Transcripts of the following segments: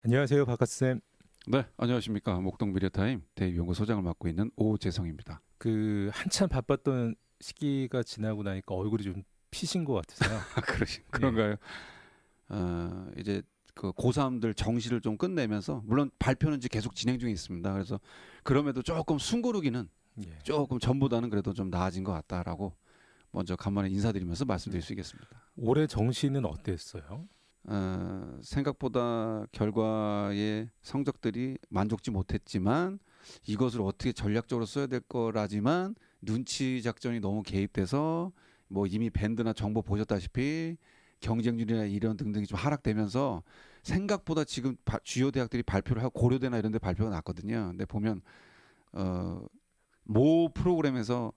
안녕하세요, 박학쌤. 네, 안녕하십니까. 목동미래타임 대위연구소장을 맡고 있는 오재성입니다. 그 한참 바빴던 시기가 지나고 나니까 얼굴이 좀 피신 것 같으세요. 예. 그런가요? 이제 그 고3들 정시를 좀 끝내면서 물론 발표는 이제 계속 진행 중에 있습니다. 그래서 그럼에도 조금 숨고르기는 예. 조금 전보다는 그래도 좀 나아진 것 같다라고 먼저 간만에 인사드리면서 말씀드릴 수 있겠습니다. 올해 정시는 어땠어요? 생각보다 결과의 성적들이 만족지 못했지만 이것을 어떻게 전략적으로 써야 될 거라지만 눈치 작전이 너무 개입돼서 뭐 이미 밴드나 정보 보셨다시피 경쟁률이나 이런 등등이 좀 하락되면서 생각보다 지금 주요 대학들이 발표를 하고 고려대나 이런 데 발표가 났거든요. 근데 보면 모 프로그램에서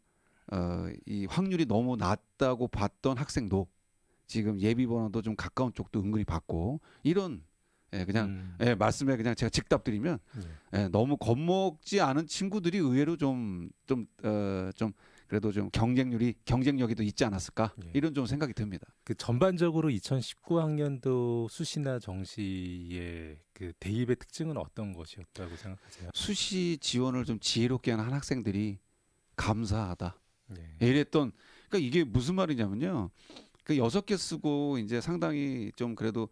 이 확률이 너무 낮다고 봤던 학생도 지금 예비 번호도 좀 가까운 쪽도 은근히 받고 이런 그냥 말씀에 그냥 제가 즉답 드리면 너무 겁먹지 않은 친구들이 의외로 좀 그래도 좀 경쟁력이 더 있지 않았을까 예. 이런 좀 생각이 듭니다. 그 전반적으로 2019학년도 수시나 정시의 그 대입의 특징은 어떤 것이었다고 생각하세요? 수시 지원을 좀 지혜롭게 하는 학생들이 감사하다. 예. 이랬던 그러니까 이게 무슨 말이냐면요. 그 6개 쓰고 이제 상당히 좀 그래도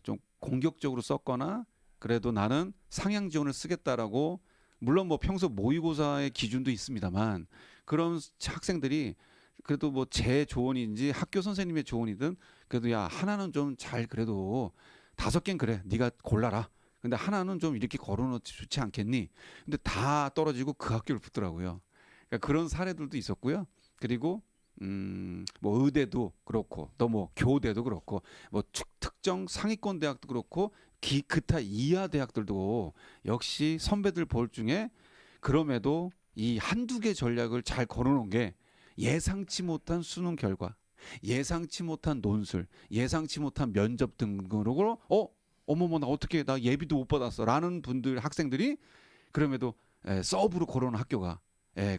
좀 공격적으로 썼거나 그래도 나는 상향 지원을 쓰겠다라고 물론 뭐 평소 모의고사의 기준도 있습니다만 그런 학생들이 그래도 뭐 제 조언인지 학교 선생님의 조언이든 그래도 야 하나는 좀 잘 그래도 5개는 그래 네가 골라라. 근데 하나는 좀 이렇게 걸어놓지 좋지 않겠니? 근데 다 떨어지고 그 학교를 붙더라고요. 그러니까 그런 사례들도 있었고요. 그리고 뭐 의대도 그렇고 또 뭐 교대도 그렇고 뭐 특정 상위권 대학도 그렇고 기타 이하 대학들도 역시 선배들 볼 중에 그럼에도 이 한두 개 전략을 잘 걸어놓은 게 예상치 못한 수능 결과, 예상치 못한 논술, 예상치 못한 면접 등으로 어머머 나 어떻게 나 예비도 못 받았어라는 분들 학생들이 그럼에도 서브로 걸어놓은 학교가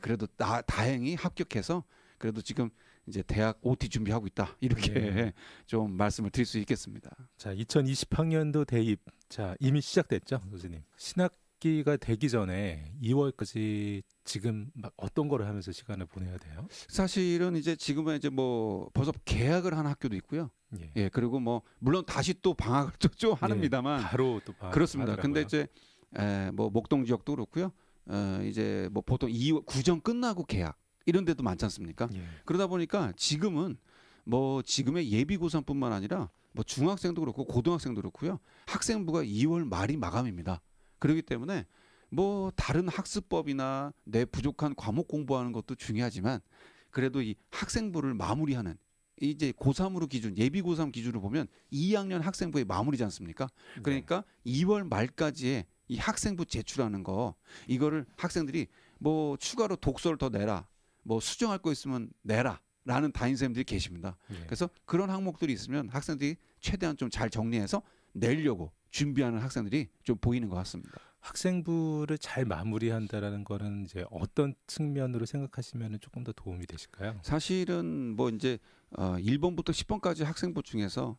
그래도 다행히 합격해서 그래도 지금 이제 대학 OT 준비하고 있다 이렇게 좀 말씀을 드릴 수 있겠습니다. 자, 2020학년도 대입 자 이미 시작됐죠, 교수님. 신학기가 되기 전에 2월까지 지금 막 어떤 거를 하면서 시간을 보내야 돼요? 사실은 이제 지금은 이제 뭐 벌써 개학을 한 학교도 있고요. 예. 그리고 뭐 물론 다시 또 방학을 또 좀 합니다만 바로 또 그렇습니다. 하더라고요. 근데 이제 뭐 목동 지역도 그렇고요. 이제 뭐 보통 2월 구정 끝나고 개학 이런 데도 많지 않습니까? 예. 그러다 보니까 지금은 뭐 지금의 예비 고3뿐만 아니라 뭐 중학생도 그렇고 고등학생도 그렇고요. 학생부가 2월 말이 마감입니다. 그렇기 때문에 뭐 다른 학습법이나 내 부족한 과목 공부하는 것도 중요하지만 그래도 이 학생부를 마무리하는 이제 고3으로 기준 예비 고3 기준으로 보면 2학년 학생부의 마무리지 않습니까? 그러니까 2월 말까지의 이 학생부 제출하는 거 이거를 학생들이 뭐 추가로 독서를 더 내라 뭐 수정할 거 있으면 내라 라는 담임선생님들이 계십니다. 그래서 그런 항목들이 있으면 학생들이 최대한 좀 잘 정리해서 내려고 준비하는 학생들이 좀 보이는 것 같습니다. 학생부를 잘 마무리한다라는 거는 이제 어떤 측면으로 생각하시면 조금 더 도움이 되실까요? 사실은 뭐 이제 1번부터 10번까지 학생부 중에서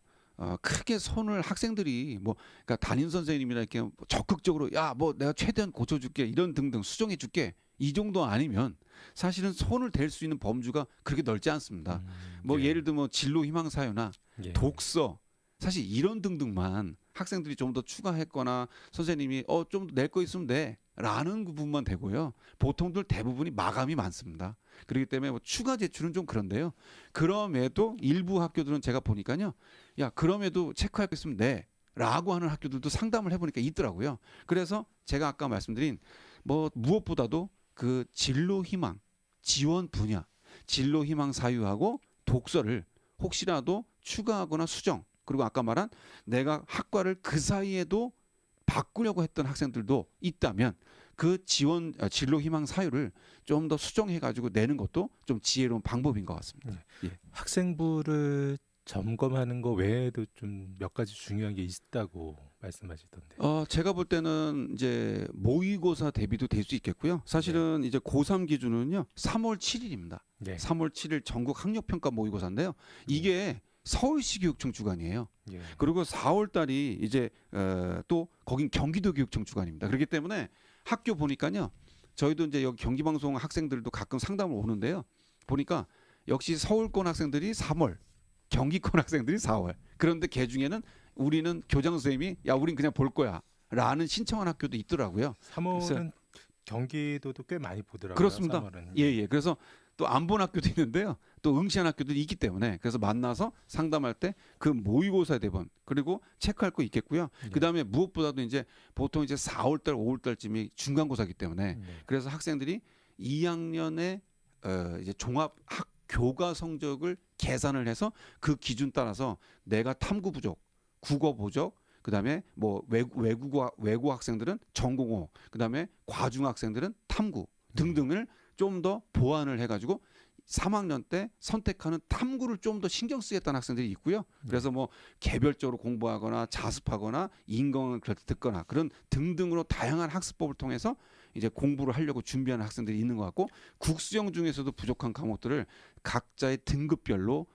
크게 손을 학생들이 뭐 그러니까 담임 선생님이나 이렇게 적극적으로 야 뭐 내가 최대한 고쳐줄게 이런 등등 수정해줄게 이 정도 아니면 사실은 손을 댈 수 있는 범주가 그렇게 넓지 않습니다. 뭐 예를 들면 진로 희망 사유나 독서 사실 이런 등등만 학생들이 좀 더 추가했거나 선생님이 좀 더 낼 거 있으면 내라는 부분만 되고요. 보통들 대부분이 마감이 많습니다. 그렇기 때문에 뭐 추가 제출은 좀 그런데요. 그럼에도 일부 학교들은 제가 보니까요. 야 그럼에도 체크할 거 있으면 내라고 하는 학교들도 상담을 해보니까 있더라고요. 그래서 제가 아까 말씀드린 뭐 무엇보다도 그 진로 희망 지원 분야 진로 희망 사유하고 독서를 혹시라도 추가하거나 수정 그리고 아까 말한 내가 학과를 그 사이에도 바꾸려고 했던 학생들도 있다면 그 진로 희망 사유를 좀 더 수정해 가지고 내는 것도 좀 지혜로운 방법인 것 같습니다. 학생부를 점검하는 거 외에도 좀 몇 가지 중요한 게 있다고 말씀하시던데. 제가 볼 때는 이제 모의고사 대비도 될 수 있겠고요. 사실은 이제 고3 기준은요 3월 7일입니다. 3월 7일 전국 학력평가 모의고사인데요. 이게 서울시 교육청 주관이에요. 예. 그리고 4월 달이 이제 또 거긴 경기도 교육청 주관입니다. 그렇기 때문에 학교 보니까요. 저희도 이제 여기 경기방송 학생들도 가끔 상담을 오는데요. 보니까 역시 서울권 학생들이 3월, 경기권 학생들이 4월. 그런데 그 중에는 우리는 교장 선생님이 야, 우린 그냥 볼 거야라는 신청한 학교도 있더라고요. 3월은 경기도도 꽤 많이 보더라고요. 그렇습니다. 3월은. 예. 그래서 또 안 본 학교도 있는데요. 또 응시한 학교들이 있기 때문에 그래서 만나서 상담할 때 그 모의고사 대본 그리고 체크할 거 있겠고요. 예. 그다음에 무엇보다도 이제 보통 이제 4월 달, 5월 달쯤이 중간고사이기 때문에 예. 그래서 학생들이 2학년에 이제 종합 학 교과 성적을 계산을 해서 그 기준 따라서 내가 탐구 부족, 국어 부족, 그다음에 뭐 외국어 학생들은 전공어, 그다음에 과중 학생들은 탐구 등등을 좀 더 보완을 해가지고 3학년 때 선택하는 탐구를 좀 더 신경 쓰겠다는 학생들이 있고요. 그래서 뭐 개별적으로 공부하거나 자습하거나 인강을 듣거나 그런 등등으로 다양한 학습법을 통해서 이제 공부를 하려고 준비하는 학생들이 있는 것 같고 국수형 중에서도 부족한 과목들을 각자의 등급별로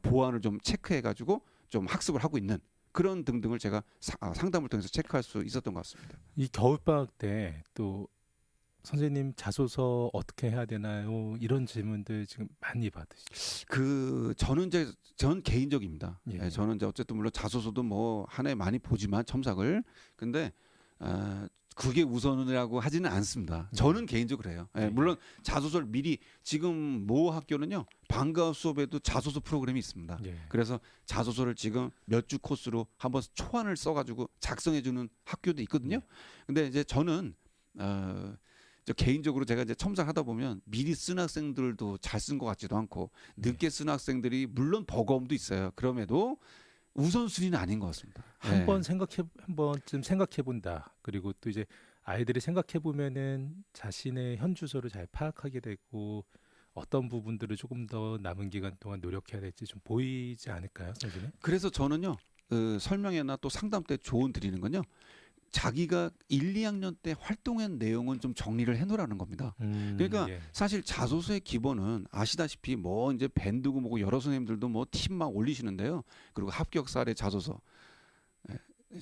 보완을 좀 체크해가지고 좀 학습을 하고 있는 그런 등등을 제가 상담을 통해서 체크할 수 있었던 것 같습니다. 이 겨울방학 때 또 선생님 자소서 어떻게 해야 되나요? 이런 질문들 지금 많이 받으시죠. 전 개인적입니다. 예. 예, 저는 이제 어쨌든 물론 자소서도 뭐 한 해 많이 보지만 첨삭을 근데 그게 우선이라고 하지는 않습니다. 저는 개인적으로 그래요. 예, 물론 자소서를 미리 지금 모 학교는요 방과후 수업에도 자소서 프로그램이 있습니다. 예. 그래서 자소서를 지금 몇 주 코스로 한번 초안을 써가지고 작성해주는 학교도 있거든요. 근데 이제 저는 저 개인적으로 제가 이제 첨삭하다 보면 미리 쓴 학생들도 잘 쓴 것 같지도 않고 늦게 쓴 학생들이 물론 버거움도 있어요. 그럼에도 우선순위는 아닌 것 같습니다. 한 번쯤 생각해 본다. 그리고 또 이제 아이들이 생각해 보면은 자신의 현 주소를 잘 파악하게 되고 어떤 부분들을 조금 더 남은 기간 동안 노력해야 될지 좀 보이지 않을까요, 선생님? 그래서 저는요 설명회나 또 상담 때 조언 드리는 건요. 자기가 1, 2학년 때 활동한 내용은 좀 정리를 해놓으라는 겁니다. 그러니까 예. 사실 자소서의 기본은 아시다시피 뭐 이제 밴드고 뭐고 여러 선생님들도 뭐 팀 막 올리시는데요. 그리고 합격 사례 자소서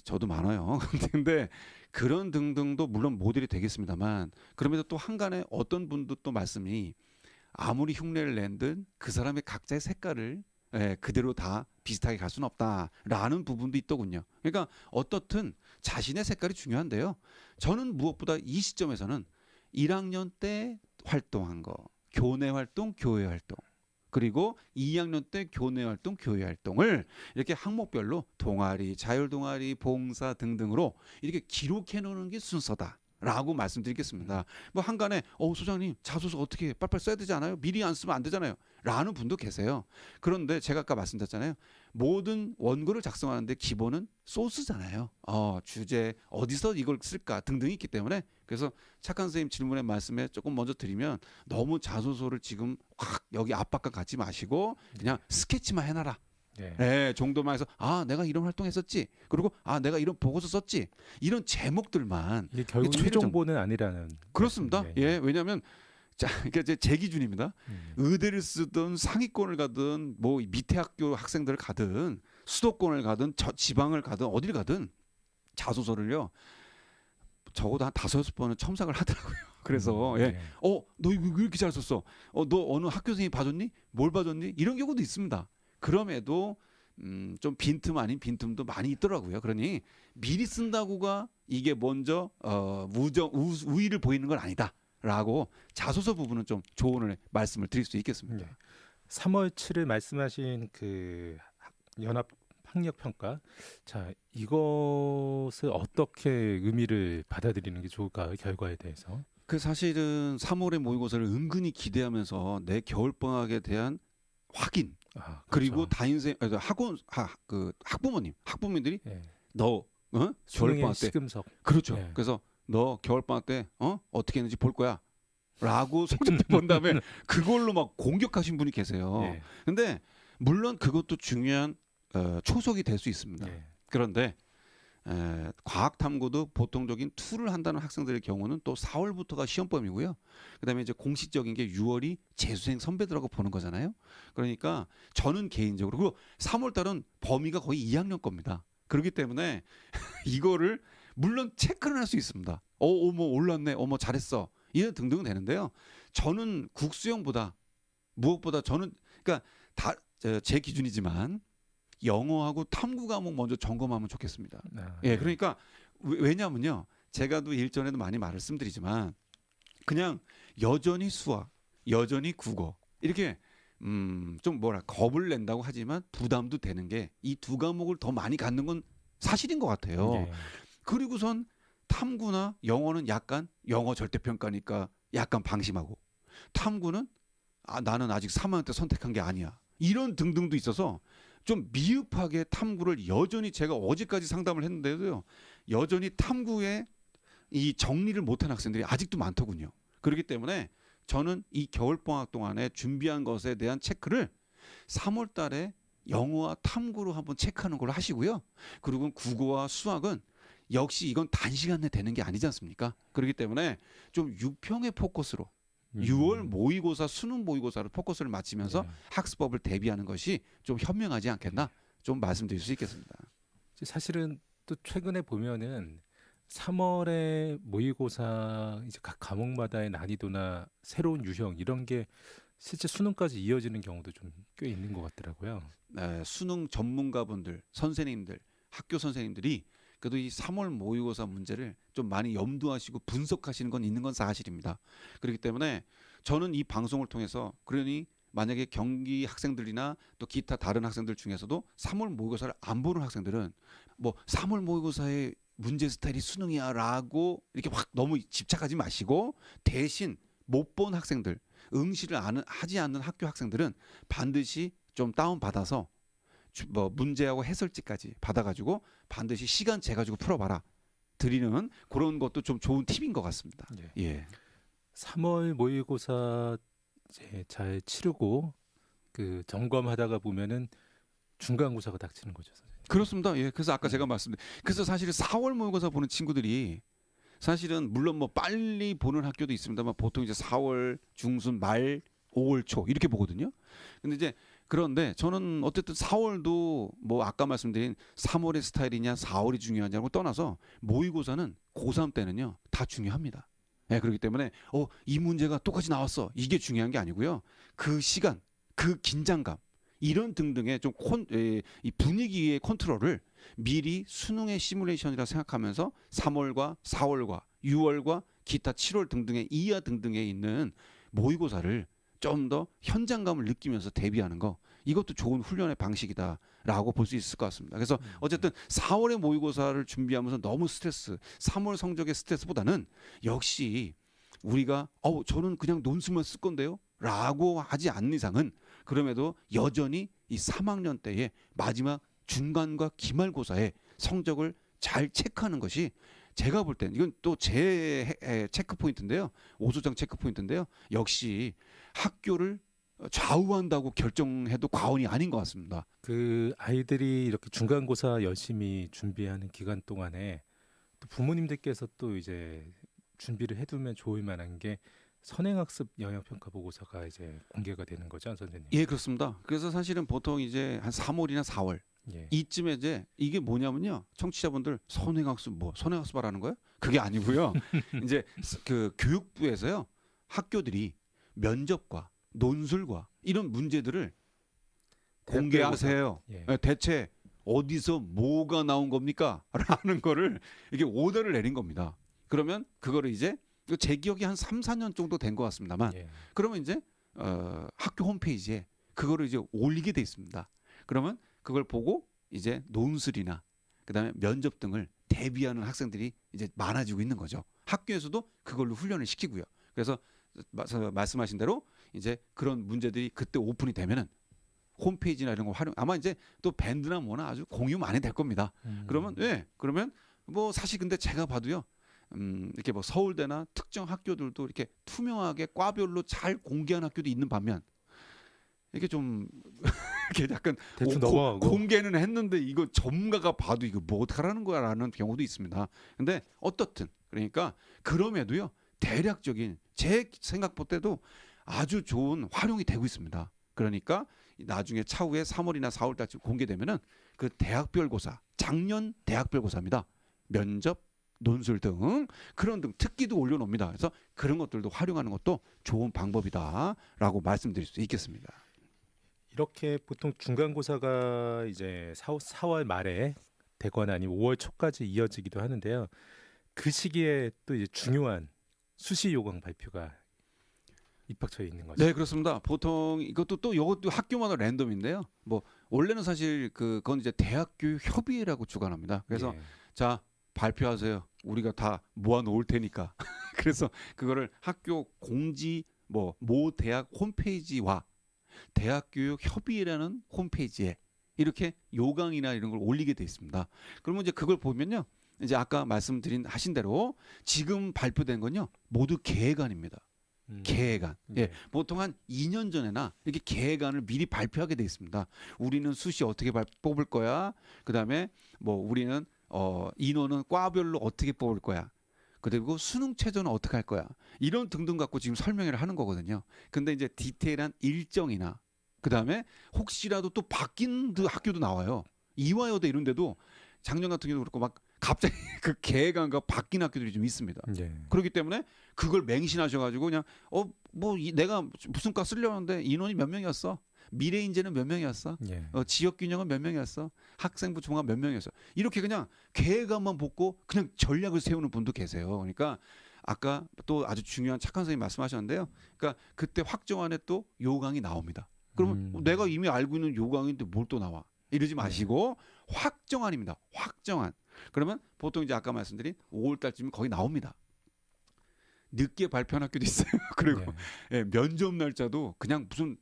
저도 많아요. 근데 그런 등등도 물론 모델이 되겠습니다만 그럼에도 또 한간에 어떤 분도 또 말씀이 아무리 흉내를 낸든 그 사람의 각자의 색깔을 그대로 다 비슷하게 갈 수는 없다라는 부분도 있더군요. 그러니까 어떻든 자신의 색깔이 중요한데요. 저는 무엇보다 이 시점에서는 1학년 때 활동한 거, 교내 활동, 교회 활동, 그리고 2학년 때 교내 활동, 교회 활동을 이렇게 항목별로 동아리, 자율 동아리, 봉사 등등으로 이렇게 기록해 놓는 게 순서다. 라고 말씀드리겠습니다. 뭐 한간에 소장님 자소서 어떻게 빨빨 써야 되지 않아요? 미리 안 쓰면 안 되잖아요. 라는 분도 계세요. 그런데 제가 아까 말씀드렸잖아요. 모든 원고를 작성하는데 기본은 소스잖아요. 주제 어디서 이걸 쓸까 등등이 있기 때문에 그래서 착한 선생님 질문의 말씀에 조금 먼저 드리면 너무 자소서를 지금 확 여기 압박감 갖지 마시고 그냥 스케치만 해놔라. 정도만 해서 내가 이런 활동했었지. 그리고 내가 이런 보고서 썼지. 이런 제목들만 이게 결국 최종본은 아니라는. 그렇습니다. 말씀이네요. 왜냐하면 그러니까 제 기준입니다. 의대를 쓰든 상위권을 가든 뭐 밑에 학교 학생들을 가든 수도권을 가든 지방을 가든 어디를 가든 자소서를요. 적어도 한 5-6번은 첨삭을 하더라고요. 그래서 너 이거 왜 이렇게 잘 썼어? 너 어느 학교 선생님이 봐줬니? 뭘 봐줬니? 이런 경우도 있습니다. 그럼에도 좀 빈틈 아닌 빈틈도 많이 있더라고요. 그러니 미리 쓴다고가 이게 먼저 우위를 보이는 건 아니다라고 자소서 부분은 좀 조언을 말씀을 드릴 수 있겠습니다. 3월 7일 말씀하신 그 연합 학력 평가, 자 이것을 어떻게 의미를 받아들이는 게 좋을까요? 결과에 대해서. 그 사실은 3월의 모의고사를 은근히 기대하면서 내 겨울방학에 대한 확인. 그렇죠. 그리고 학부모님들이 너 겨울방학 때 시금석. 그렇죠. 그래서 너 겨울방학 때 어떻게 했는지 볼 거야라고 성적표 본 다음에 그걸로 막 공격하신 분이 계세요. 근데 물론 그것도 중요한 초석이 될 수 있습니다. 그런데 과학 탐구도 보통적인 2를 한다는 학생들의 경우는 또 4월부터가 시험범위고요. 그다음에 이제 공식적인 게 6월이 재수생 선배들하고 보는 거잖아요. 그러니까 저는 개인적으로 그리고 3월 달은 범위가 거의 2학년 겁니다. 그렇기 때문에 이거를 물론 체크는 할 수 있습니다. 뭐 올랐네, 뭐 잘했어, 이런 등등 되는데요. 저는 국수형보다 무엇보다 저는 그러니까 다 제 기준이지만 영어하고 탐구 과목 먼저 점검하면 좋겠습니다. 예, 네. 그러니까 왜냐면요, 제가도 일전에도 많이 말씀드리지만 그냥 여전히 수학, 여전히 국어 이렇게 좀 뭐라 겁을 낸다고 하지만 부담도 되는 게 이 2과목을 더 많이 갖는 건 사실인 것 같아요. 예. 그리고선 탐구나 영어는 약간 영어 절대평가니까 약간 방심하고 탐구는 나는 아직 3학년 때 선택한 게 아니야, 이런 등등도 있어서 좀 미흡하게 탐구를 여전히 제가 어제까지 상담을 했는데도요, 여전히 탐구에 이 정리를 못한 학생들이 아직도 많더군요. 그렇기 때문에 저는 이 겨울방학 동안에 준비한 것에 대한 체크를 3월 달에 영어와 탐구로 한번 체크하는 걸로 하시고요. 그리고 국어와 수학은 역시 이건 단시간 내에 되는 게 아니지 않습니까? 그렇기 때문에 좀 유평의 포커스로 6월 모의고사, 수능 모의고사로 포커스를 맞추면서 예. 학습법을 대비하는 것이 좀 현명하지 않겠나, 좀 말씀드릴 수 있겠습니다. 사실은 또 최근에 보면은 3월에 모의고사 이제 각 과목마다의 난이도나 새로운 유형 이런 게 실제 수능까지 이어지는 경우도 좀 꽤 있는 것 같더라고요. 수능 전문가분들, 선생님들, 학교 선생님들이 그래도 이 3월 모의고사 문제를 좀 많이 염두하시고 분석하시는 건 있는 건 사실입니다. 그렇기 때문에 저는 이 방송을 통해서 그러니 만약에 경기 학생들이나 또 기타 다른 학생들 중에서도 3월 모의고사를 안 보는 학생들은 뭐 3월 모의고사의 문제 스타일이 수능이야라고 이렇게 확 너무 집착하지 마시고, 대신 못 본 학생들, 응시를 하지 않는 학교 학생들은 반드시 좀 다운 받아서 뭐 문제하고 해설지까지 받아가지고 반드시 시간 재가지고 풀어봐라 드리는 그런 것도 좀 좋은 팁인 것 같습니다. 예. 예. 3월 모의고사 이제 잘 치르고 그 점검하다가 보면은 중간고사가 닥치는 거죠, 선생님. 그렇습니다. 예. 그래서 아까 제가 말씀드린, 그래서 사실 4월 모의고사 보는 친구들이 사실은 물론 뭐 빨리 보는 학교도 있습니다만 보통 이제 4월 중순 말 5월 초 이렇게 보거든요. 근데 이제 그런데 저는 어쨌든 4월도 뭐 아까 말씀드린 3월의 스타일이냐 4월이 중요하냐고 떠나서 모의고사는 고3 때는요 다 중요합니다. 예, 그렇기 때문에 이 문제가 똑같이 나왔어, 이게 중요한 게 아니고요, 그 시간, 그 긴장감 이런 등등의 좀 이 분위기의 컨트롤을 미리 수능의 시뮬레이션이라 생각하면서 3월과 4월과 6월과 기타 7월 등등의 이하 등등에 있는 모의고사를 좀 더 현장감을 느끼면서 대비하는 거, 이것도 좋은 훈련의 방식이다라고 볼 수 있을 것 같습니다. 그래서 어쨌든 4월의 모의고사를 준비하면서 너무 스트레스, 3월 성적의 스트레스보다는 역시 우리가 저는 그냥 논술만 쓸 건데요 라고 하지 않는 이상은 그럼에도 여전히 이 3학년 때의 마지막 중간과 기말고사의 성적을 잘 체크하는 것이 제가 볼 땐 이건 또 제 체크 포인트인데요, 오소장 체크 포인트인데요, 역시 학교를 좌우한다고 결정해도 과언이 아닌 것 같습니다. 그 아이들이 이렇게 중간고사 열심히 준비하는 기간 동안에 또 부모님들께서 또 이제 준비를 해두면 좋을 만한 게 선행학습 영역평가 보고서가 이제 공개가 되는 거죠, 선생님? 예, 그렇습니다. 그래서 사실은 보통 이제 한 3월이나 4월 예. 이쯤에 이제 이게 뭐냐면요, 청취자분들 선행학습 하라는 거예요? 그게 아니고요. 이제 그 교육부에서요 학교들이 면접과 논술과 이런 문제들을 공개하세요. 예. 대체 어디서 뭐가 나온 겁니까? 라는 거를 이게 오더를 내린 겁니다. 그러면 그거를 이제 제 기억이 한 3, 4년 정도 된 것 같습니다만 예. 그러면 이제 학교 홈페이지에 그거를 이제 올리게 돼 있습니다. 그러면 그걸 보고 이제 논술이나 그다음에 면접 등을 대비하는 학생들이 이제 많아지고 있는 거죠. 학교에서도 그걸로 훈련을 시키고요. 그래서 말씀하신 대로 이제 그런 문제들이 그때 오픈이 되면은 홈페이지나 이런 거 아마 이제 또 밴드나 뭐나 아주 공유 많이 될 겁니다. 그러면 뭐 사실 근데 제가 봐도요, 이렇게 뭐 서울대나 특정 학교들도 이렇게 투명하게 과별로 잘 공개한 학교도 있는 반면 이렇게 좀 이렇게 약간 대충 넘어가고. 공개는 했는데 이거 전문가가 봐도 이거 뭐 어떡하라는 거야라는 경우도 있습니다. 근데 어떻든 그러니까 그럼에도요 대략적인 제 생각보다도 아주 좋은 활용이 되고 있습니다. 그러니까 나중에 차후에 3월이나 4월 달쯤 공개되면은 그 대학별고사 작년 대학별고사입니다. 면접 논술 등 그런 등 특기도 올려놓습니다. 그래서 그런 것들도 활용하는 것도 좋은 방법이다라고 말씀드릴 수 있겠습니다. 이렇게 보통 중간고사가 이제 4월 말에 되거나 아니면 5월 초까지 이어지기도 하는데요. 그 시기에 또 이제 중요한 수시 요강 발표가 입학처에 있는 거죠. 네, 그렇습니다. 보통 이것도 학교마다 랜덤인데요. 뭐 원래는 사실 그건 이제 대학교 협의회라고 주관합니다. 그래서 예. 자 발표하세요. 우리가 다 모아 놓을 테니까. 그래서 그거를 학교 공지 모 대학 홈페이지와 대학교육 협의회라는 홈페이지에 이렇게 요강이나 이런 걸 올리게 돼 있습니다. 그러면 이제 그걸 보면요. 이제 아까 하신 대로 지금 발표된 건요. 모두 계획안입니다. 계획안. 예. 보통 한 2년 전에나 이렇게 계획안을 미리 발표하게 돼 있습니다. 우리는 수시 어떻게 뽑을 거야. 그다음에 우리는 인원은 과별로 어떻게 뽑을 거야. 그리고 수능 최저는 어떻게 할 거야. 이런 등등 갖고 지금 설명을 하는 거거든요. 근데 이제 디테일한 일정이나 그다음에 혹시라도 또 바뀐 학교도 나와요. 이화여대 이런 데도 작년 같은 경우도 그렇고 막 갑자기 그 계획안과 바뀐 학교들이 좀 있습니다. 예. 그렇기 때문에 그걸 맹신하셔가지고 그냥 내가 무슨 과 쓰려는데 인원이 몇 명이었어? 미래 인재는 몇 명이었어? 예. 지역 균형은 몇 명이었어? 학생부 종합 몇 명이었어? 이렇게 그냥 계획안만 보고 그냥 전략을 세우는 분도 계세요. 그러니까 아까 또 아주 중요한 착한 선생님 말씀하셨는데요. 그러니까 그때 확정안에 또 요강이 나옵니다. 그러면 내가 이미 알고 있는 요강인데 뭘 또 나와? 이러지 마시고 확정안입니다. 확정안. 그러면 보통 이제 아까 말씀드린 5월 달쯤 거의 나옵니다. 늦게 발표한 학교도 있어요. 그리고 예, 면접 날짜도 그냥 무슨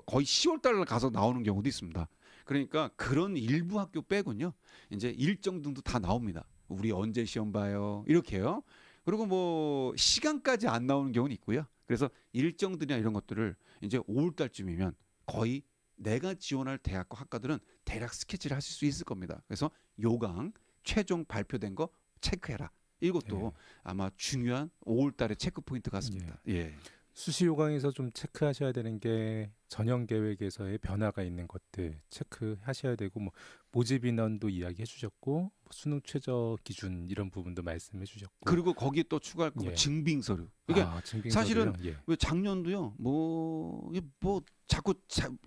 거의 10월 달 가서 나오는 경우도 있습니다. 그러니까 그런 일부 학교 빼곤요. 이제 일정 등도 다 나옵니다. 우리 언제 시험 봐요? 이렇게요. 그리고 시간까지 안 나오는 경우는 있고요. 그래서 일정들이나 이런 것들을 이제 5월 달쯤이면 거의 내가 지원할 대학과 학과들은 대략 스케치를 하실 수 있을 겁니다. 그래서 요강 최종 발표된 거 체크해라. 이것도 아마 중요한 5월 달의 체크 포인트 같습니다. 예. 수시 요강에서 좀 체크하셔야 되는 게 전형 계획에서의 변화가 있는 것들 체크하셔야 되고 모집 인원도 이야기해 주셨고 수능 최저 기준 이런 부분도 말씀해 주셨고 그리고 거기에 또 추가할 거 증빙 서류. 그러니까 사실은 왜 작년도요. 자꾸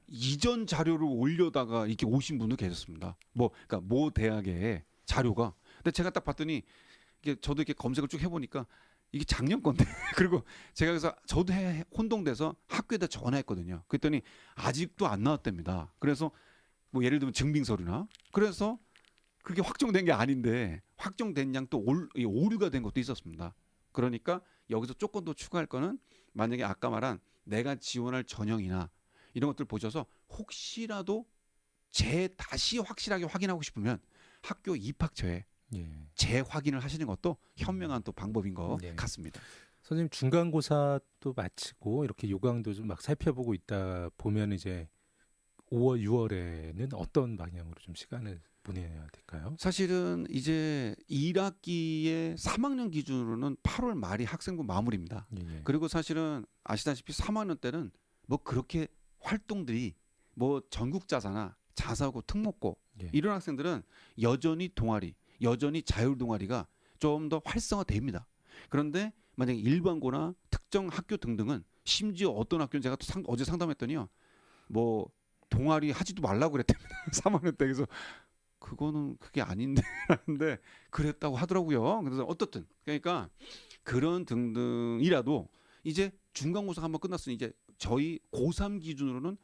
이전 자료를 올려다가 이렇게 오신 분도 계셨습니다. 그러니까 모 대학의 자료가. 근데 제가 딱 봤더니 저도 이렇게 검색을 쭉 해보니까 이게 작년 건데 그리고 제가 그래서 저도 혼동돼서 학교에다 전화했거든요. 그랬더니 아직도 안 나왔답니다. 그래서 예를 들면 증빙 서류나 그래서 그게 확정된 게 아닌데 확정된 양 또 오류가 된 것도 있었습니다. 그러니까 여기서 조금 더 추가할 거는 만약에 아까 말한 내가 지원할 전형이나 이런 것들 보셔서 혹시라도 다시 확실하게 확인하고 싶으면 학교 입학처에 재확인을 하시는 것도 현명한 또 방법인 것 같습니다. 선생님 중간고사도 마치고 이렇게 요강도 좀 막 살펴보고 있다 보면 이제 5월, 6월에는 어떤 방향으로 좀 시간을 보내야 될까요? 사실은 이제 1학기의 3학년 기준으로는 8월 말이 학생부 마무리입니다. 그리고 사실은 아시다시피 3학년 때는 그렇게 활동들이 전국자사나 자사고 특목고 이런 학생들은 여전히 동아리 여전히 자율 동아리가 좀 더 활성화됩니다. 그런데 만약에 일반고나 특정 학교 등등은 심지어 어떤 학교는 제가 어제 상담했더니요. 동아리 하지도 말라고 그랬답니다. 3학년 때. 그래서 그거는 그게 아닌데 하는데 그랬다고 하더라고요. 그래서 어떻든 그러니까 그런 등등이라도 이제 중간고사가 한번 끝났으니 이제 저희 고3 기준으로는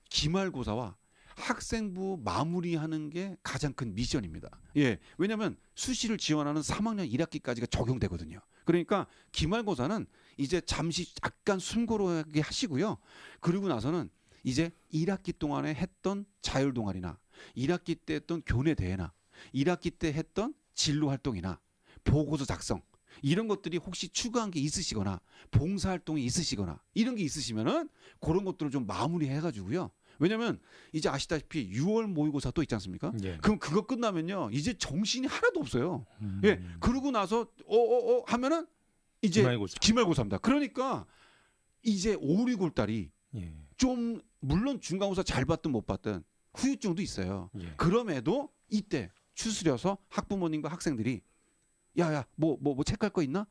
기말고사와 학생부 마무리하는 게 가장 큰 미션입니다. 예, 왜냐하면 수시를 지원하는 3학년 1학기까지가 적용되거든요. 그러니까 기말고사는 이제 잠시 약간 숨고르게 하시고요. 그리고 나서는 이제 1학기 동안에 했던 자율동아리나 1학기 때 했던 교내 대회나 1학기 때 했던 진로 활동이나 보고서 작성 이런 것들이 혹시 추가한 게 있으시거나 봉사활동이 있으시거나 이런 게 있으시면은 그런 것들을 좀 마무리해가지고요. 왜냐면 이제 아시다시피 6월 모의고사 또 있지 않습니까? 예. 그럼 그거 끝나면요. 이제 정신이 하나도 없어요. 예. 음. 그러고 나서 하면은 이제 기말고사. 기말고사입니다. 그러니까 이제 5, 6월 달이 예. 좀 물론 중간고사 잘 봤든 못 봤든 후유증도 있어요. 예. 그럼에도 이때 추스려서 학부모님과 학생들이 야야 뭐 체크할 거 있나?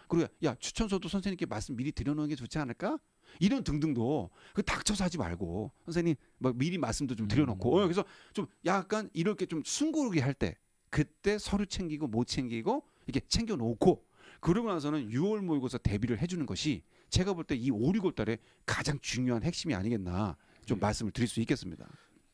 그리고 야 추천서도 선생님께 말씀 미리 드려놓는 게 좋지 않을까? 이런 등등도 그 닥쳐서 하지 말고 선생님 뭐 미리 말씀도 좀 드려놓고 그래서 좀 약간 이렇게 좀 숨고르게 할 때 그때 서류 챙기고 못 챙기고 이렇게 챙겨놓고 그러고 나서는 6월 모의고사 대비를 해주는 것이 제가 볼 때 이 5, 6월 달에 가장 중요한 핵심이 아니겠나 좀 말씀을 드릴 수 있겠습니다.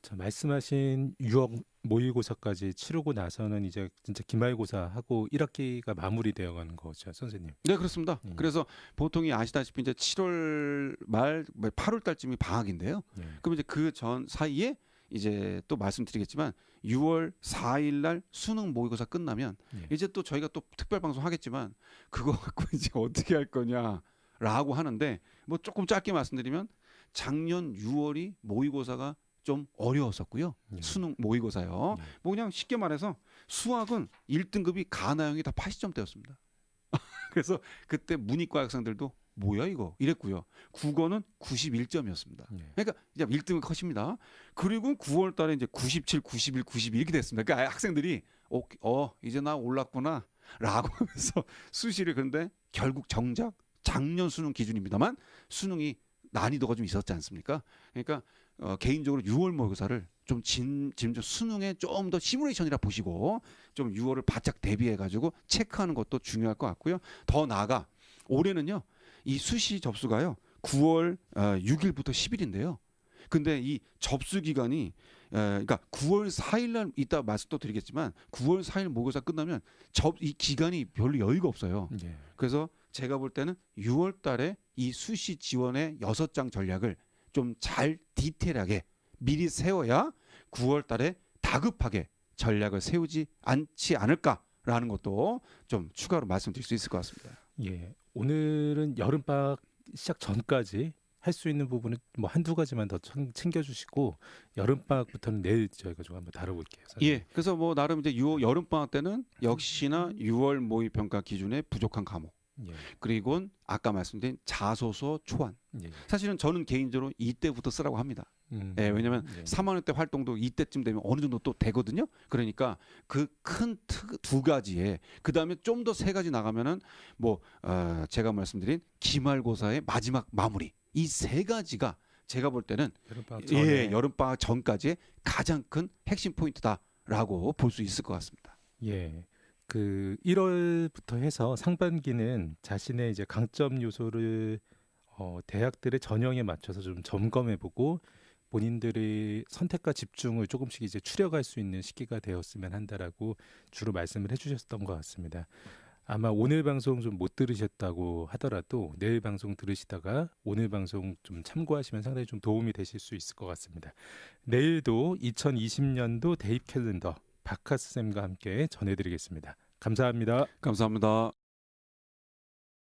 자, 말씀하신 6월 모의고사까지 치르고 나서는 이제 진짜 기말고사하고 1학기가 마무리되어 가는 거죠, 선생님. 네, 그렇습니다. 음. 그래서 보통이 아시다시피 이제 7월 말 8월 달쯤이 방학인데요. 예. 그럼 이제 그 전 사이에 이제 또 말씀드리겠지만 6월 4일 날 수능 모의고사 끝나면 예. 이제 또 저희가 또 특별 방송 하겠지만 그거 갖고 이제 어떻게 할 거냐라고 하는데 뭐 조금 짧게 말씀드리면 작년 6월이 모의고사가 좀 어려웠었고요. 예. 수능 모의고사요. 예. 뭐 그냥 쉽게 말해서 수학은 1등급이 가나형이 다 80점대였습니다. 그래서 그때 문이과 학생들도 뭐야 이거 이랬고요. 국어는 91점이었습니다. 예. 그러니까 이제 1등은 컷입니다. 그리고 9월 달에 이제 97, 91, 92 이렇게 됐습니다. 그러니까 학생들이 이제 나 올랐구나 라고 하면서 수시를 근데 결국 정작 작년 수능 기준입니다만 수능이 난이도가 좀 있었지 않습니까? 그러니까 개인적으로 6월 모의고사를 좀 수능에 좀 더 시뮬레이션이라 보시고 좀 6월을 바짝 대비해 가지고 체크하는 것도 중요할 것 같고요. 더 나아가 올해는요. 이 수시 접수가요. 9월 6일부터 10일인데요. 근데 이 접수 기간이 그러니까 9월 4일 날 이따 말씀 또 드리겠지만 9월 4일 모의고사 끝나면 이 기간이 별로 여유가 없어요. 예. 그래서 제가 볼 때는 6월 달에 이 수시 지원의 6장 전략을 좀 잘 디테일하게 미리 세워야 9월 달에 다급하게 전략을 세우지 않지 않을까라는 것도 좀 추가로 말씀드릴 수 있을 것 같습니다. 예. 오늘은 여름방학 시작 전까지 할 수 있는 부분은 뭐 한두 가지만 더 챙겨주시고 여름방학부터는 내일 저희가 좀 한번 다뤄볼게요. 선생님. 예. 그래서 뭐 나름 이제 여름 방학 때는 역시나 6월 모의 평가 기준에 부족한 과목. 예. 그리고 아까 말씀드린 자소서 초안. 예. 사실은 저는 개인적으로 이때부터 쓰라고 합니다. 예, 왜냐하면 예. 3학년 때 활동도 이때쯤 되면 어느 정도 또 되거든요. 그러니까 그 큰 두 가지에 그 다음에 좀 더 세 가지 나가면은 뭐 제가 말씀드린 기말고사의 마지막 마무리 이 세 가지가 제가 볼 때는 여름방학 전에 여름방학 전까지의 가장 큰 핵심 포인트다라고 볼 수 있을 것 같습니다. 예. 그 1월부터 해서 상반기는 자신의 이제 강점 요소를 대학들의 전형에 맞춰서 좀 점검해보고 본인들의 선택과 집중을 조금씩 이제 추려갈 수 있는 시기가 되었으면 한다라고 주로 말씀을 해주셨던 것 같습니다. 아마 오늘 방송 좀 못 들으셨다고 하더라도 내일 방송 들으시다가 오늘 방송 좀 참고하시면 상당히 좀 도움이 되실 수 있을 것 같습니다. 내일도 2020년도 대입 캘린더 박하스 쌤과 함께 전해드리겠습니다. 감사합니다. 감사합니다.